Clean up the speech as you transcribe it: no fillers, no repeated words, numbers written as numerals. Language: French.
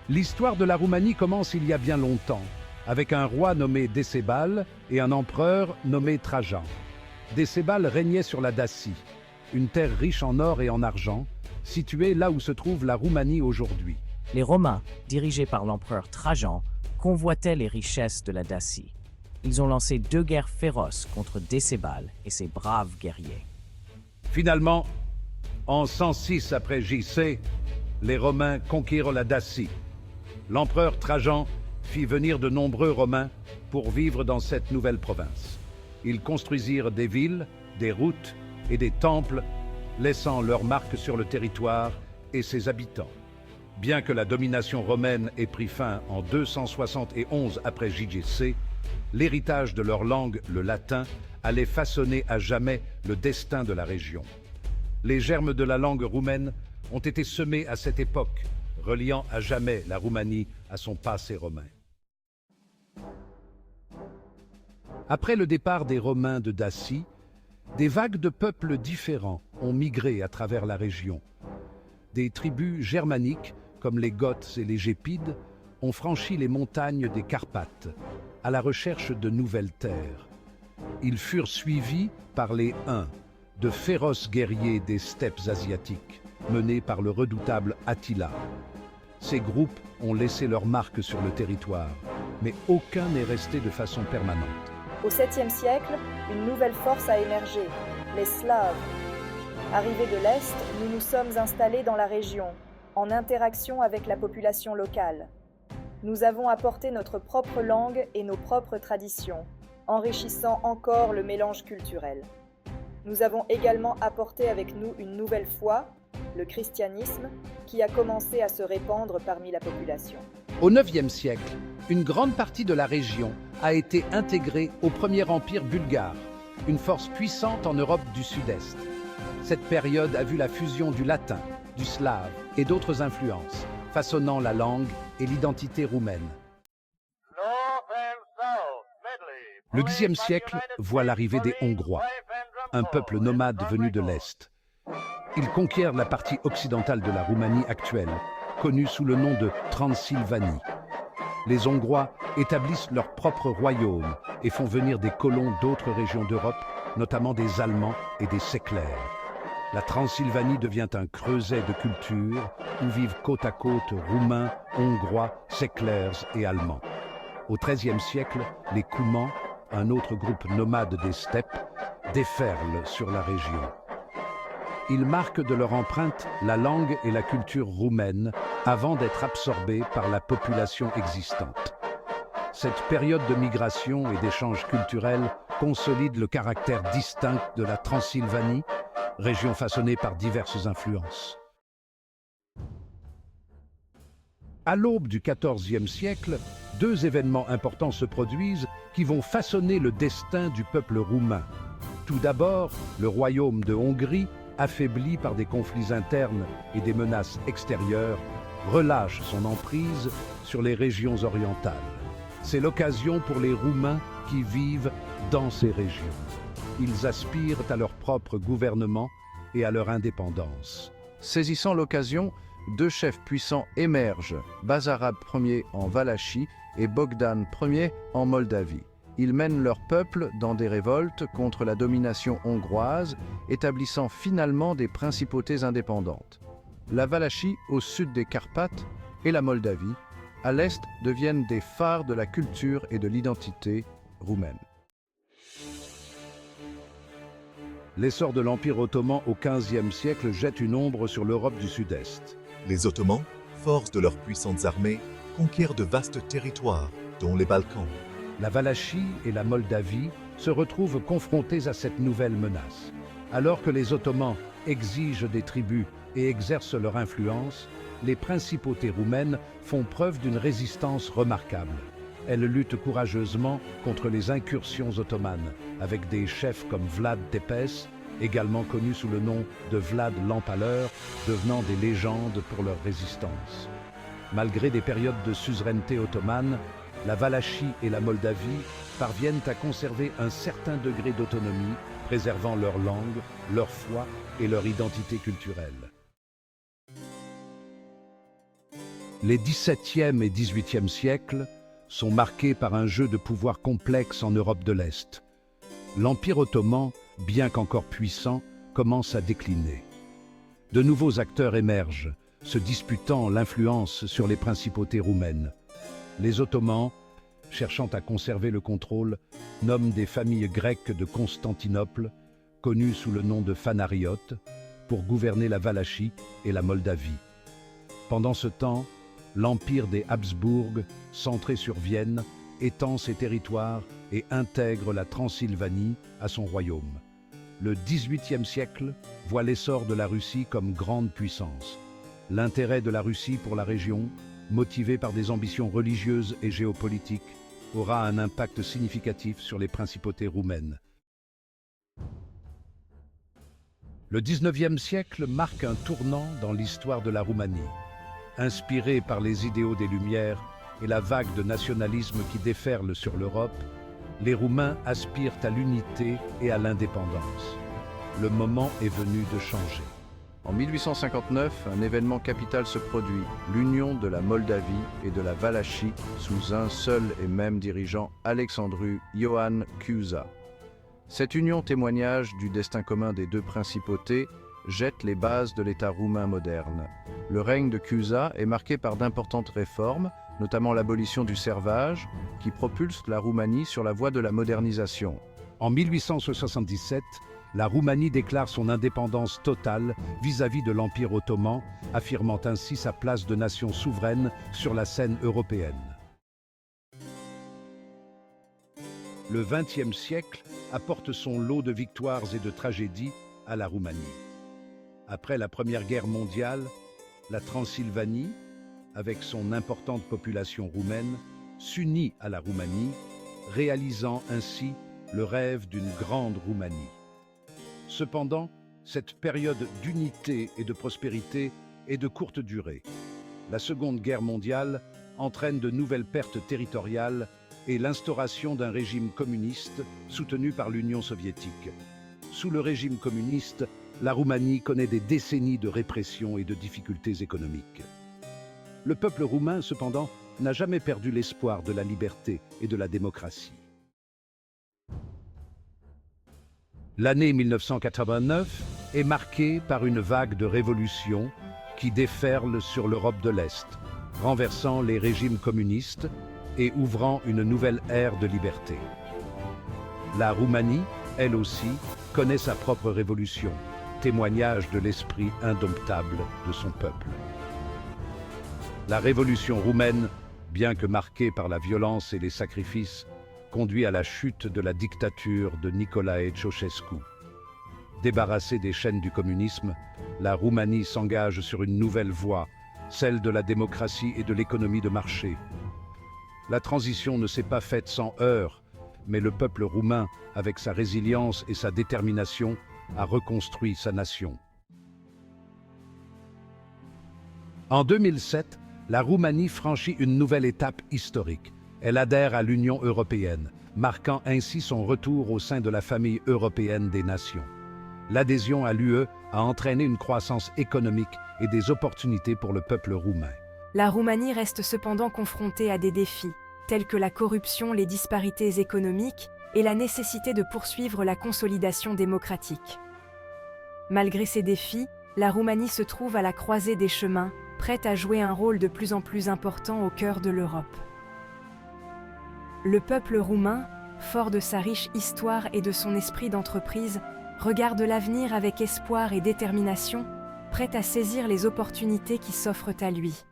L'histoire de la Roumanie commence il y a bien longtemps, avec un roi nommé Décébal et un empereur nommé Trajan. Décébal régnait sur la Dacie, une terre riche en or et en argent, située là où se trouve la Roumanie aujourd'hui. Les Romains, dirigés par l'empereur Trajan, convoitaient les richesses de la Dacie. Ils ont lancé 2 guerres féroces contre Décébal et ses braves guerriers. Finalement, en 106 après JC, les Romains conquirent la Dacie. L'empereur Trajan fit venir de nombreux Romains pour vivre dans cette nouvelle province. Ils construisirent des villes, des routes et des temples, laissant leur marque sur le territoire et ses habitants. Bien que la domination romaine ait pris fin en 271 après JC, l'héritage de leur langue, le latin, allait façonner à jamais le destin de la région. Les germes de la langue roumaine ont été semés à cette époque, reliant à jamais la Roumanie à son passé romain. Après le départ des Romains de Dacie, des vagues de peuples différents ont migré à travers la région. Des tribus germaniques, comme les Goths et les Gépides, ont franchi les montagnes des Carpates, à la recherche de nouvelles terres. Ils furent suivis par les Huns, de féroces guerriers des steppes asiatiques, menés par le redoutable Attila. Ces groupes ont laissé leur marque sur le territoire, mais aucun n'est resté de façon permanente. Au 7e siècle, une nouvelle force a émergé, les Slaves. Arrivés de l'Est, nous nous sommes installés dans la région, en interaction avec la population locale. Nous avons apporté notre propre langue et nos propres traditions, enrichissant encore le mélange culturel. Nous avons également apporté avec nous une nouvelle foi, le christianisme, qui a commencé à se répandre parmi la population. Au IXe siècle, une grande partie de la région a été intégrée au Premier Empire bulgare, une force puissante en Europe du Sud-Est. Cette période a vu la fusion du latin, du slave et d'autres influences, façonnant la langue et l'identité roumaine. Le Xe siècle voit l'arrivée des Hongrois, un peuple nomade venu de l'Est. Ils conquièrent la partie occidentale de la Roumanie actuelle, connue sous le nom de Transylvanie. Les Hongrois établissent leur propre royaume et font venir des colons d'autres régions d'Europe, notamment des Allemands et des Séclaires. La Transylvanie devient un creuset de culture où vivent côte à côte Roumains, Hongrois, Séclaires et Allemands. Au XIIIe siècle, les Coumans, un autre groupe nomade des steppes, déferlent sur la région. Ils marquent de leur empreinte la langue et la culture roumaine avant d'être absorbés par la population existante. Cette période de migration et d'échanges culturels consolide le caractère distinct de la Transylvanie, région façonnée par diverses influences. À l'aube du XIVe siècle, 2 événements importants se produisent qui vont façonner le destin du peuple roumain. Tout d'abord, le royaume de Hongrie, affaibli par des conflits internes et des menaces extérieures, relâche son emprise sur les régions orientales. C'est l'occasion pour les Roumains qui vivent dans ces régions. Ils aspirent à leur propre gouvernement et à leur indépendance. Saisissant l'occasion, 2 chefs puissants émergent, Basarab Ier en Valachie et Bogdan Ier en Moldavie. Ils mènent leur peuple dans des révoltes contre la domination hongroise, établissant finalement des principautés indépendantes. La Valachie, au sud des Carpates, et la Moldavie, à l'est, deviennent des phares de la culture et de l'identité roumaine. L'essor de l'Empire ottoman au XVe siècle jette une ombre sur l'Europe du Sud-Est. Les Ottomans, force de leurs puissantes armées, conquièrent de vastes territoires, dont les Balkans. La Valachie et la Moldavie se retrouvent confrontées à cette nouvelle menace. Alors que les Ottomans exigent des tribus et exercent leur influence, les principautés roumaines font preuve d'une résistance remarquable. Elles luttent courageusement contre les incursions ottomanes, avec des chefs comme Vlad Tepes, également connu sous le nom de Vlad l'Empaleur, devenant des légendes pour leur résistance. Malgré des périodes de suzeraineté ottomane, la Valachie et la Moldavie parviennent à conserver un certain degré d'autonomie, préservant leur langue, leur foi et leur identité culturelle. Les XVIIe et XVIIIe siècles sont marqués par un jeu de pouvoir complexe en Europe de l'Est. L'Empire ottoman, bien qu'encore puissant, commence à décliner. De nouveaux acteurs émergent, se disputant l'influence sur les principautés roumaines. Les Ottomans, cherchant à conserver le contrôle, nomment des familles grecques de Constantinople, connues sous le nom de Phanariotes, pour gouverner la Valachie et la Moldavie. Pendant ce temps, l'empire des Habsbourg, centré sur Vienne, étend ses territoires et intègre la Transylvanie à son royaume. Le XVIIIe siècle voit l'essor de la Russie comme grande puissance. L'intérêt de la Russie pour la région, motivé par des ambitions religieuses et géopolitiques, aura un impact significatif sur les principautés roumaines. Le XIXe siècle marque un tournant dans l'histoire de la Roumanie. Inspiré par les idéaux des Lumières et la vague de nationalisme qui déferle sur l'Europe, les Roumains aspirent à l'unité et à l'indépendance. Le moment est venu de changer. En 1859, un événement capital se produit, l'union de la Moldavie et de la Valachie sous un seul et même dirigeant, Alexandru Ioan Cuza. Cette union, témoignage du destin commun des deux principautés, jette les bases de l'État roumain moderne. Le règne de Cuza est marqué par d'importantes réformes, notamment l'abolition du servage, qui propulse la Roumanie sur la voie de la modernisation. En 1877, la Roumanie déclare son indépendance totale vis-à-vis de l'Empire ottoman, affirmant ainsi sa place de nation souveraine sur la scène européenne. Le XXe siècle apporte son lot de victoires et de tragédies à la Roumanie. Après la Première Guerre mondiale, la Transylvanie, avec son importante population roumaine, s'unit à la Roumanie, réalisant ainsi le rêve d'une grande Roumanie. Cependant, cette période d'unité et de prospérité est de courte durée. La Seconde Guerre mondiale entraîne de nouvelles pertes territoriales et l'instauration d'un régime communiste soutenu par l'Union soviétique. Sous le régime communiste, la Roumanie connaît des décennies de répression et de difficultés économiques. Le peuple roumain, cependant, n'a jamais perdu l'espoir de la liberté et de la démocratie. L'année 1989 est marquée par une vague de révolution qui déferle sur l'Europe de l'Est, renversant les régimes communistes et ouvrant une nouvelle ère de liberté. La Roumanie, elle aussi, connaît sa propre révolution, témoignage de l'esprit indomptable de son peuple. La révolution roumaine, bien que marquée par la violence et les sacrifices, conduit à la chute de la dictature de Nicolae Ceausescu. Débarrassée des chaînes du communisme, la Roumanie s'engage sur une nouvelle voie, celle de la démocratie et de l'économie de marché. La transition ne s'est pas faite sans heurts, mais le peuple roumain, avec sa résilience et sa détermination, a reconstruit sa nation. En 2007, la Roumanie franchit une nouvelle étape historique. Elle adhère à l'Union européenne, marquant ainsi son retour au sein de la famille européenne des nations. L'adhésion à l'UE a entraîné une croissance économique et des opportunités pour le peuple roumain. La Roumanie reste cependant confrontée à des défis, tels que la corruption, les disparités économiques et la nécessité de poursuivre la consolidation démocratique. Malgré ces défis, la Roumanie se trouve à la croisée des chemins, prête à jouer un rôle de plus en plus important au cœur de l'Europe. Le peuple roumain, fort de sa riche histoire et de son esprit d'entreprise, regarde l'avenir avec espoir et détermination, prêt à saisir les opportunités qui s'offrent à lui.